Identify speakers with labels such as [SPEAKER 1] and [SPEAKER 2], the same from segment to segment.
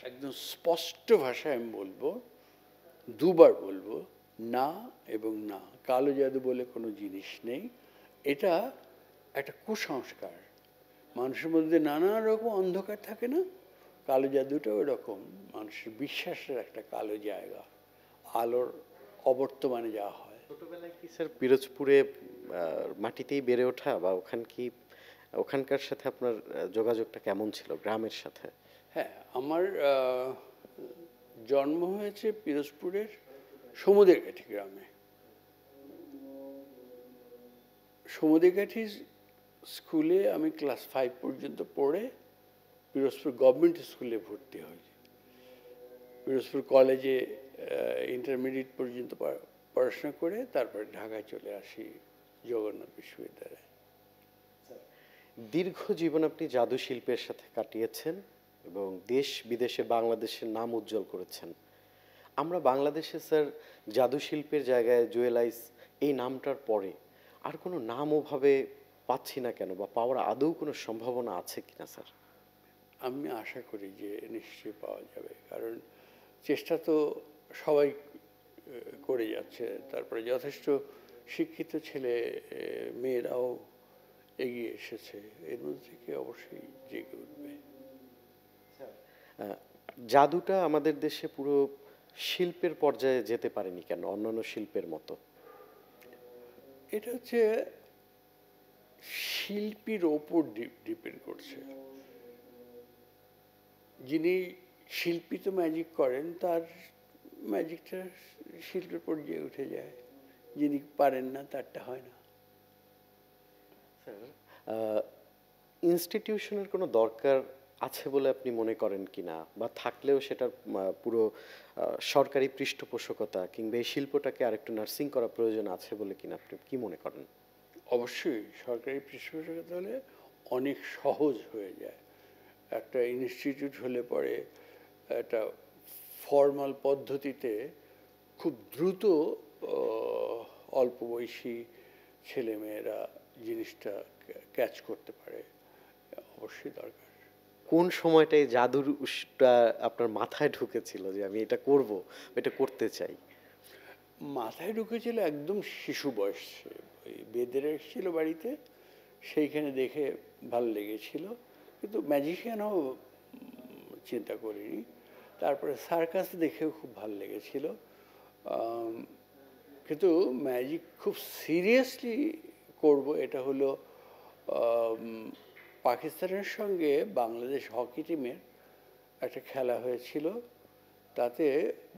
[SPEAKER 1] একদম স্পষ্ট ভাষায় আমি বলবো, দুবার বলবো, না এবং না। কালো জাদু বলে কোনো জিনিস নেই। এটা একটা কুসংস্কার। মানুষের মধ্যে নানা রকম অন্ধকার থাকে না, কালো জাদুটা ওরকম মানুষের বিশ্বাসের একটা কালো জায়গা, আলোর অবর্তমানে যাওয়া হয়।
[SPEAKER 2] ছোটবেলায় কি স্যার পিরোজপুরে মাটিতেই বেড়ে ওঠা, বা ওখানকার সাথে আপনার যোগাযোগটা কেমন ছিল গ্রামের সাথে?
[SPEAKER 1] হ্যাঁ, আমার জন্ম হয়েছে পিরোজপুরের সমুদ্রঘাটি গ্রামে। সমুদ্রঘাটি স্কুলে আমি ক্লাস 5 পর্যন্ত পড়ে পিরোজপুর গভর্নমেন্ট স্কুলে ভর্তি হই। পিরোজপুর কলেজে ইন্টারমিডিয়েট পর্যন্ত পড়াশোনা করে তারপরে ঢাকায় চলে আসি জগন্নাথ বিশ্ববিদ্যালয়ে।
[SPEAKER 2] দীর্ঘ জীবন আপনি জাদু শিল্পের সাথে কাটিয়েছেন এবং দেশ বিদেশে বাংলাদেশের নাম উজ্জ্বল করেছেন। আমরা বাংলাদেশে স্যার জাদু শিল্পের জায়গায় জুয়েলাইস এই নামটার পরে আর কোনো নাম ওভাবে পাচ্ছি না কেন, বা পাওয়ার আদৌ কোনো সম্ভাবনা আছে কিনা স্যার?
[SPEAKER 1] আমি আশা করি যে নিশ্চয়ই পাওয়া যাবে, কারণ চেষ্টা তো সবাই করে যাচ্ছে। তারপরে যথেষ্ট শিক্ষিত ছেলে মেয়েরাও এগিয়ে এসেছে, এর মধ্যে থেকে অবশ্যই জেগে উঠবে।
[SPEAKER 2] জাদুটা আমাদের দেশে পুরো শিল্পের পর্যায়ে যেতে পারেনি কেন অন্যান্য শিল্পের মতো?
[SPEAKER 1] এটা হচ্ছে শিল্পীর ওপর ডিপেন্ড করছে। যিনি শিল্পী তো ম্যাজিক করেন, তার ম্যাজিকটা শিল্পের পর্যায়ে উঠে যায়। যিনি পারেন না তারটা হয় না।
[SPEAKER 2] ইনস্টিটিউশনের কোনো দরকার আছে বলে আপনি মনে করেন কিনা, বা থাকলেও সেটার পুরো সরকারি পৃষ্ঠপোষকতা কিংবা এই শিল্পটাকে আরেকটু নার্সিং করা প্রয়োজন আছে বলে কিনা আপনি কি মনে করেন?
[SPEAKER 1] অবশ্যই সরকারি পৃষ্ঠপোষকতা হলে অনেক সহজ হয়ে যায়। একটা ইনস্টিটিউট হলে পরে একটা ফর্মাল পদ্ধতিতে খুব দ্রুত অল্প বয়সী ছেলেমেয়েরা জিনিসটা ক্যাচ করতে পারে। অবশ্যই দরকার।
[SPEAKER 2] কোন সময়টায় জাদুর উসটা আপনার মাথায় ঢুকেছিল যে আমি এটা করব, এটা করতে চাই?
[SPEAKER 1] মাথায় ঢুকেছিল একদম শিশু বয়সে। ওই বেদের এসেছিল বাড়িতে, সেইখানে দেখে ভালো লেগেছিল, কিন্তু ম্যাজিশিয়ানও চিন্তা করিনি। তারপরে সার্কাস দেখেও খুব ভালো লেগেছিল, কিন্তু ম্যাজিক খুব সিরিয়াসলি করব এটা হলো পাকিস্তানের সঙ্গে বাংলাদেশ হকি টিমের একটা খেলা হয়েছিল। তাতে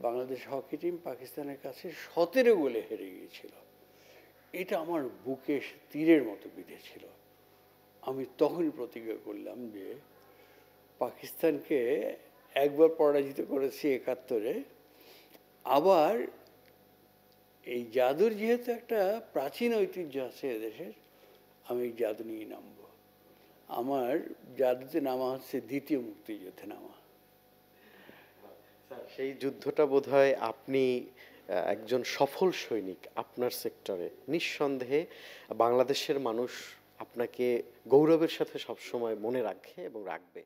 [SPEAKER 1] বাংলাদেশ হকি টিম পাকিস্তানের কাছে 17 গোলে হেরে গিয়েছিল। এটা আমার বুকে তীরের মতো বিঁধেছিল। আমি তখনই প্রতিজ্ঞা করলাম যে পাকিস্তানকে একবার পরাজিত করেছি 71-এ, আবার এই জাদুর যেহেতু একটা প্রাচীন ঐতিহ্য আছে এদেশের, আমি এই জাদু নিয়ে নামব। আমার জাদুতে নামা হচ্ছে দ্বিতীয় মুক্তিযুদ্ধে নামা।
[SPEAKER 2] সেই যুদ্ধটা বোধহয় আপনি একজন সফল সৈনিক আপনার সেক্টরে, নিঃসন্দেহে বাংলাদেশের মানুষ আপনাকে গৌরবের সাথে সবসময় মনে রাখে এবং রাখবে।